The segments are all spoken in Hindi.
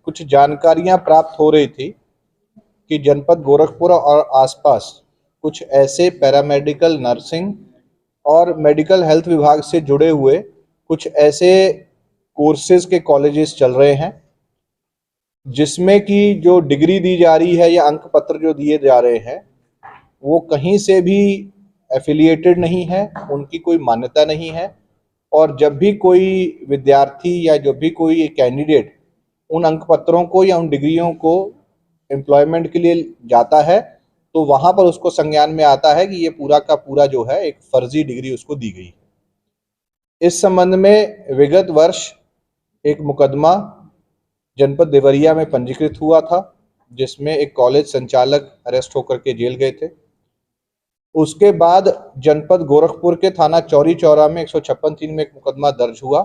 कुछ जानकारियां प्राप्त हो रही थी कि जनपद गोरखपुर और आसपास कुछ ऐसे पैरामेडिकल, नर्सिंग और मेडिकल हेल्थ विभाग से जुड़े हुए कुछ ऐसे कोर्सेज के कॉलेजेस चल रहे हैं जिसमें कि जो डिग्री दी जा रही है या अंक पत्र जो दिए जा रहे हैं वो कहीं से भी एफिलिएटेड नहीं है, उनकी कोई मान्यता नहीं है। और जब भी कोई विद्यार्थी या जब भी कोई कैंडिडेट उन अंक पत्रों को या उन डिग्रियों को एम्प्लॉयमेंट के लिए जाता है तो वहां पर उसको संज्ञान में आता है कि ये पूरा का पूरा जो है एक फर्जी डिग्री उसको दी गई। इस संबंध में विगत वर्ष एक मुकदमा जनपद देवरिया में पंजीकृत हुआ था जिसमें एक कॉलेज संचालक अरेस्ट होकर के जेल गए थे। उसके बाद जनपद गोरखपुर के थाना चौरी चौरा में 156(3) में एक मुकदमा दर्ज हुआ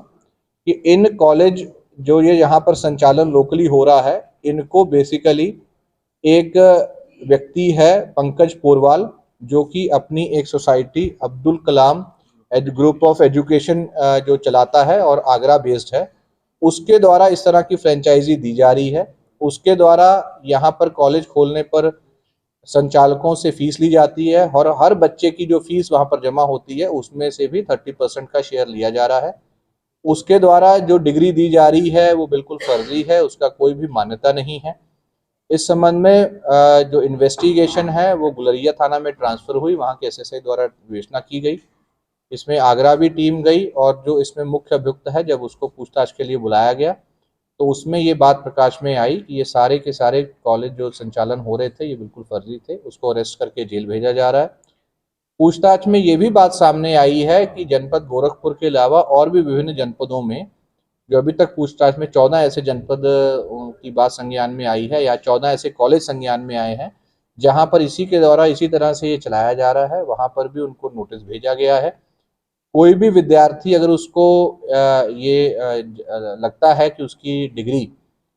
कि इन कॉलेज जो ये यहाँ पर संचालन लोकली हो रहा है, इनको बेसिकली एक व्यक्ति है पंकज पोरवाल, जो कि अपनी एक society Abdul Kalam group of education जो चलाता है और आगरा बेस्ड है, उसके द्वारा इस तरह की फ्रेंचाइजी दी जा रही है। उसके द्वारा यहाँ पर कॉलेज खोलने पर संचालकों से फीस ली जाती है और हर बच्चे की जो फीस वहाँ पर जमा होती है उसमें से भी 30% का शेयर लिया जा रहा है। उसके द्वारा जो डिग्री दी जा रही है वो बिल्कुल फर्जी है, उसका कोई भी मान्यता नहीं है। इस संबंध में जो इन्वेस्टिगेशन है वो गुलरिया थाना में ट्रांसफर हुई, वहाँ के एसएसआई द्वारा विवेचना की गई। इसमें आगरा भी टीम गई और जो इसमें मुख्य अभियुक्त है जब उसको पूछताछ के लिए बुलाया गया तो उसमें ये बात प्रकाश में आई कि ये सारे के सारे कॉलेज जो संचालन हो रहे थे ये बिल्कुल फर्जी थे। उसको अरेस्ट करके जेल भेजा जा रहा है। पूछताछ में ये भी बात सामने आई है कि जनपद गोरखपुर के अलावा और भी विभिन्न जनपदों में जो अभी तक पूछताछ में 14 ऐसे जनपद की बात संज्ञान में आई है या 14 ऐसे कॉलेज संज्ञान में आए हैं जहां पर इसी के द्वारा इसी तरह से ये चलाया जा रहा है, वहां पर भी उनको नोटिस भेजा गया है। कोई भी विद्यार्थी अगर उसको ये लगता है कि उसकी डिग्री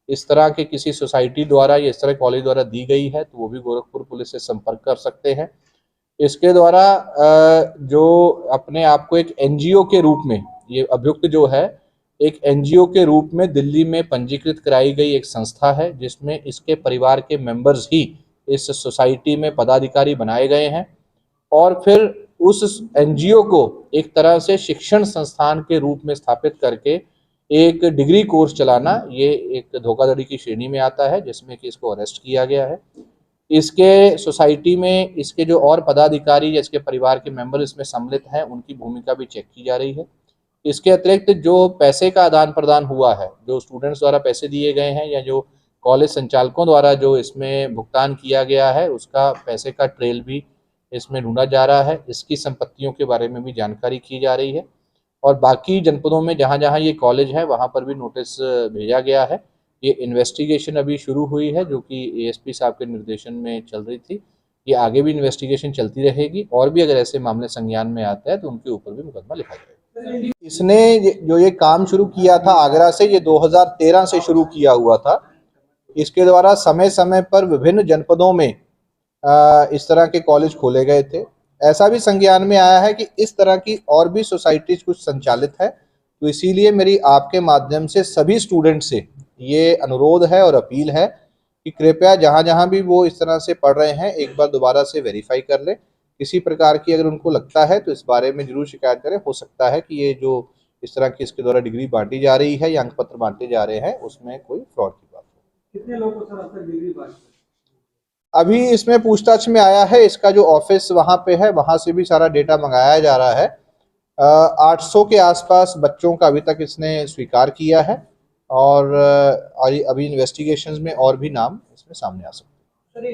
इस तरह के किसी सोसाइटी द्वारा या इस तरह कॉलेज द्वारा दी गई है तो वो भी गोरखपुर पुलिस से संपर्क कर सकते हैं। इसके द्वारा जो अपने आप को एक एनजीओ के रूप में, ये अभियुक्त जो है एक एनजीओ के रूप में दिल्ली में पंजीकृत कराई गई एक संस्था है जिसमें इसके परिवार के मेंबर्स ही इस सोसाइटी में पदाधिकारी बनाए गए हैं और फिर उस एनजीओ को एक तरह से शिक्षण संस्थान के रूप में स्थापित करके एक डिग्री कोर्स चलाना, ये एक धोखाधड़ी की श्रेणी में आता है जिसमें कि इसको अरेस्ट किया गया है। इसके सोसाइटी में इसके जो और पदाधिकारी या इसके परिवार के मेंबर इसमें सम्मिलित हैं उनकी भूमिका भी चेक की जा रही है। इसके अतिरिक्त जो पैसे का आदान प्रदान हुआ है, जो स्टूडेंट्स द्वारा पैसे दिए गए हैं या जो कॉलेज संचालकों द्वारा जो इसमें भुगतान किया गया है उसका पैसे का ट्रेल भी इसमें ढूंढा जा रहा है। इसकी संपत्तियों के बारे में भी जानकारी की जा रही है और बाकी जनपदों में जहां जहां ये कॉलेज है वहां पर भी नोटिस भेजा गया है। ये इन्वेस्टिगेशन अभी शुरू हुई है जो कि एएसपी साहब के निर्देशन में चल रही थी। ये आगे भी इन्वेस्टिगेशन चलती रहेगी और भी अगर ऐसे मामले संज्ञान में आते हैं तो उनके ऊपर भी मुकदमा लिखा जाएगा। इसने जो ये काम शुरू किया था आगरा से, ये 2013 से शुरू किया हुआ था। इसके द्वारा समय समय पर विभिन्न जनपदों में इस तरह के कॉलेज खोले गए थे। ऐसा भी संज्ञान में आया है कि इस तरह की और भी सोसाइटीज कुछ संचालित है। तो इसीलिए मेरी आपके माध्यम से सभी स्टूडेंट से ये अनुरोध है और अपील है कि कृपया जहाँ जहाँ भी वो इस तरह से पढ़ रहे हैं एक बार दोबारा से वेरीफाई कर लें। किसी प्रकार की अगर उनको लगता है तो इस बारे में जरूर शिकायत करें। हो सकता है कि ये जो इस तरह की इसके द्वारा डिग्री बांटी जा रही है या अंक पत्र बांटे जा रहे हैं उसमें कोई फ्रॉड की बात हो। कितने लोगों को सर डिग्री बांटी? अभी इसमें पूछताछ में आया है, इसका जो ऑफिस वहाँ पे है वहाँ से भी सारा डेटा मंगाया जा रहा है। 800 के आसपास बच्चों का अभी तक इसने स्वीकार किया है और अभी इन्वेस्टिगेशंस में और भी नाम इसमें सामने आ सकते हैं।